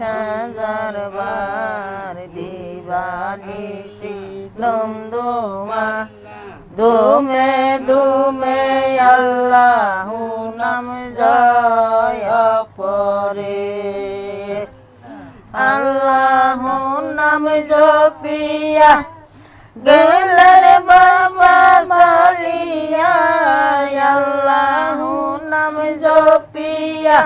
হাজার বার দিবানিশি দমদমা দুমে দুমে আল্লাহু নাম জয় পরে আল্লাহু নাম জপিয়া গেলেন বাবা সালিয়া আল্লাহু নাম জপিয়া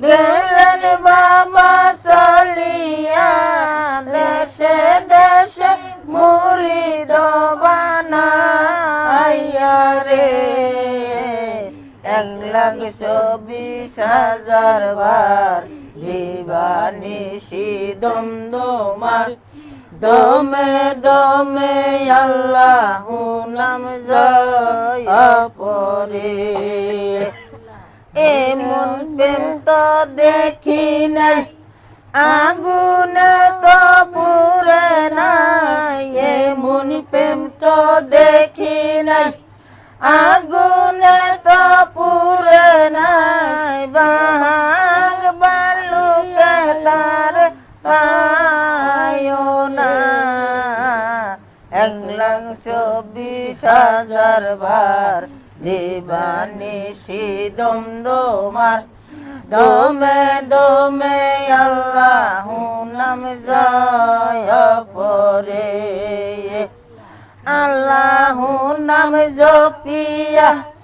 গেলেন বাবা সালিয়া দেশে দেশে মুরিদ বানাইয়া রে 1,20,000 বার দিবানিশি দমদমার দমে দমে আল্লাহু নাম জয় পরে এমন প্রেম তো দেখি নাই আগুন তো পুরে নাই এমন প্রেম তো দেখি নাই আগুন তো পুরে নাই বাহাগ বালুকে তার পায়ো না 1,20,000 বার দিবানিশি দমদমার দমে দমে আল্লাহু নাম জয় পরে আল্লাহু নাম জপিয়া